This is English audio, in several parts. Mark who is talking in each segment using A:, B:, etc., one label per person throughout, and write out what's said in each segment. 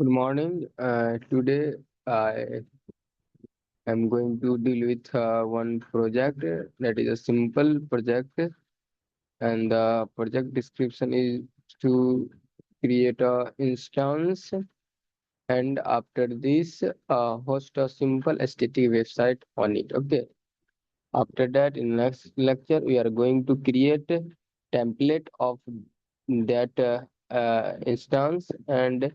A: Good morning. Today I am going to deal with one project that is a simple project, and the project description is to create a instance and after this host a simple static website on it. Okay. After that, in next lecture, we are going to create a template of that instance and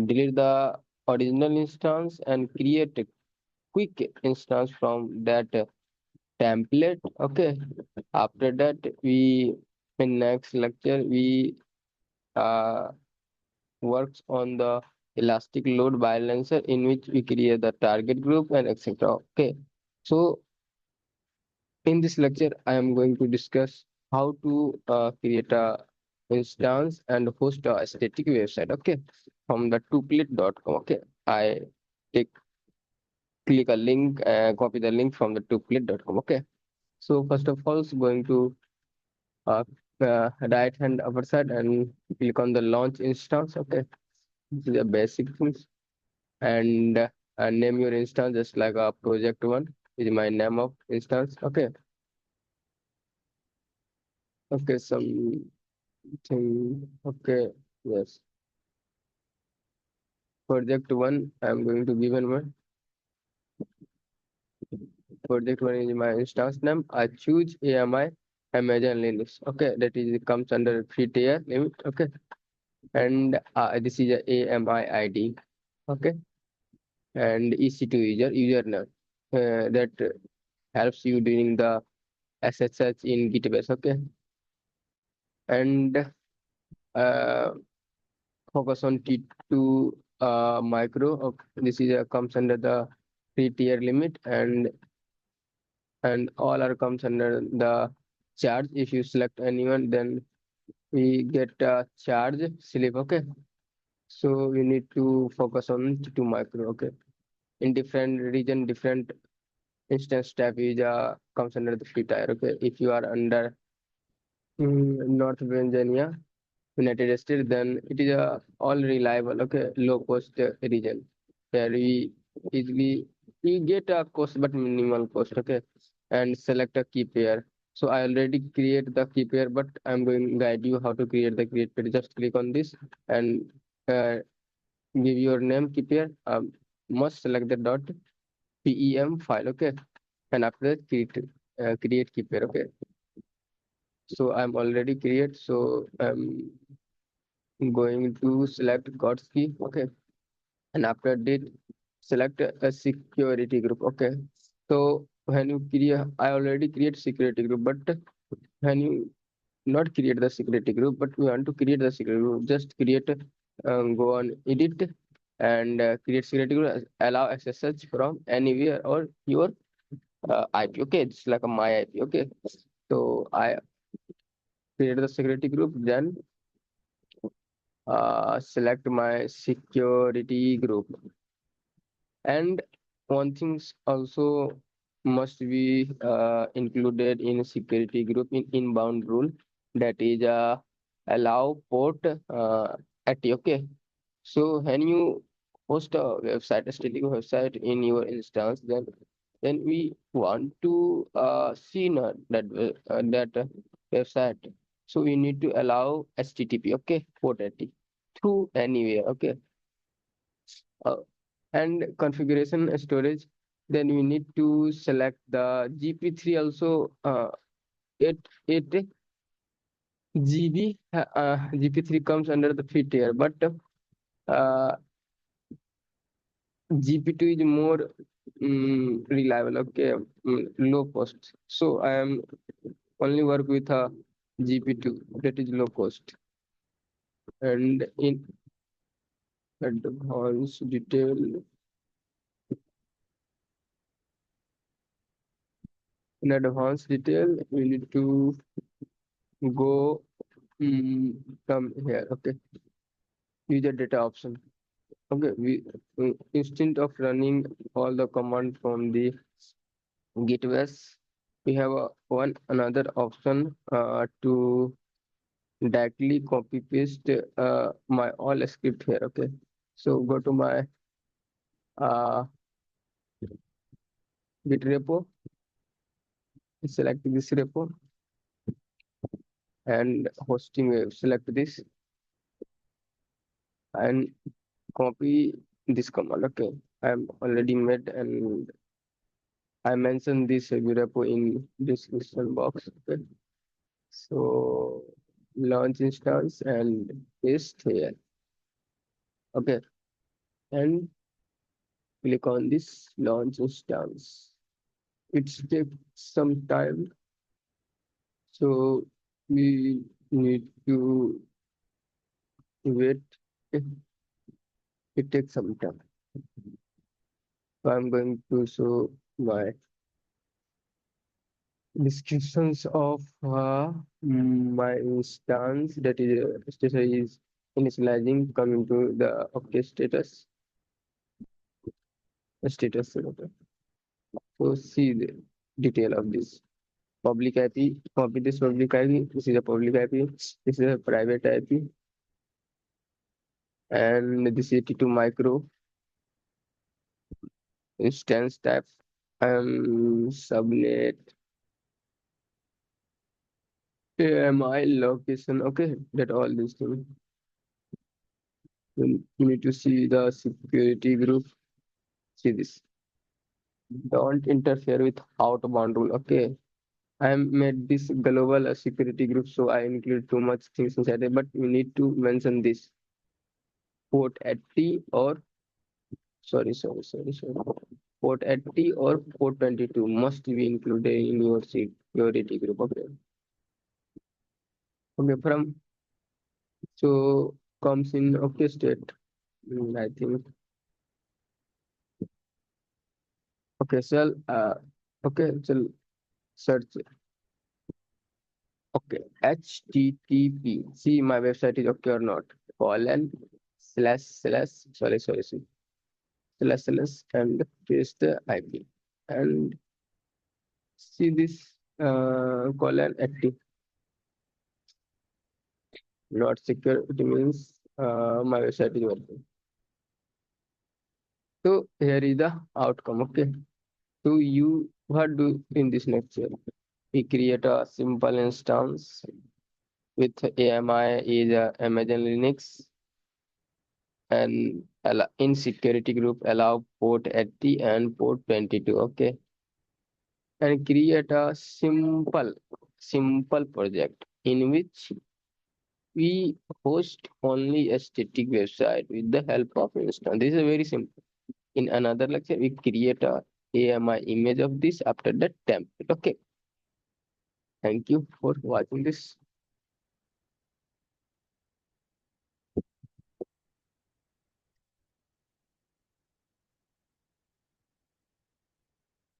A: delete the original instance and create a quick instance from that template. Okay. After that, we in next lecture we uh, works on the elastic load balancer in which we create the target group and etc. Okay. So in this lecture, I am going to discuss how to create a instance and host a static website. Okay, from the toolkit.com. Okay, I take click a link, copy the link from the toolkit.com. Okay, so first of all, it's going to uh, right hand upper side and click on the launch instance. Okay, this is the basic things and name your instance just like a project one is my name of instance. Okay, okay, some okay, yes. Project one, I'm going to give one. Project one is my instance name. I choose AMI Amazon Linux. Okay, that is comes under free tier limit. Okay, and this is a AMI ID. Okay, and EC2 username that helps you during the SSH in GitHub. Okay, and uh, focus on T2 micro. Okay. This is comes under the free tier limit and all are comes under the charge. If you select anyone, then we get a charge slip. Okay, so we need to focus on T2 micro. Okay, in different region, different instance type is comes under the free tier. Okay, if you are under North Virginia, United States, then it is a all reliable, okay, low cost region where we easily we get a cost but minimal cost, okay, and select a key pair. So I already create the key pair, but I'm going to guide you how to create the create pair. Just click on this and uh, give your name key pair. Must select the .pem file, okay, and after that create key pair, okay. So I'm already create, so I'm going to select God's key, okay, and after that select a security group, okay. So when you create, I already create security group, but when you not create the security group, but we want to create the security group, just create, go on edit and create security group, allow SSH from anywhere or your IP, okay, it's like a my IP, okay. So I create the security group, then select my security group. And one thing's also must be included in security group in inbound rule, that is allow port at, okay. So when you host a website, a static website in your instance, then we want to see that website. So we need to allow HTTP, okay, port 80 through anywhere, okay. Uh, and configuration storage, then we need to select the GP3 also 8 GB. GP3 comes under the free tier, but uh, GP2 is more reliable, okay, low cost. So I am only work with a GP2 that is low cost. And advanced detail, in advanced detail, we need to go come here, okay, user data option. Okay, we instead of running all the command from the gateways, we have one another option to directly copy paste my all script here, okay. So go to my uh, Git repo, select this repo, and hosting select this and copy this command. Okay, I'm already made and I mentioned this repo in description box. Okay, so launch instance and paste here. Okay, and click on this launch instance. It takes some time, so we need to wait. It takes some time. So I'm going to show my descriptions of my instance that is initializing coming to the okay status. Okay. So see the detail of this public IP. Copy this public IP. This is a public IP. This is a private IP, and this is T2 micro instance type. Subnet AMI location. Okay, that all these things. You need to see the security group. See this. Don't interfere with outbound rule. Okay. I made this global security group, so I include too much things inside it, but we need to mention this port 80 or sorry. Port 80 or port 22 must be included in your security group. Okay. Okay, from so comes in okay state. I think okay, so search. Okay, HTTP. See, my website is okay or not? Colon slash and paste the IP and see this colon active, not secure. It means my website is working. So here is the outcome. Okay. So you what do in this lecture? We create a simple instance with AMI is Amazon Linux and in security group allow port 80 and port 22. Okay, and create a simple project in which we host only a static website with the help of instance. This is very simple. In another lecture we create a AMI image of this after that template. Okay, thank you for watching this.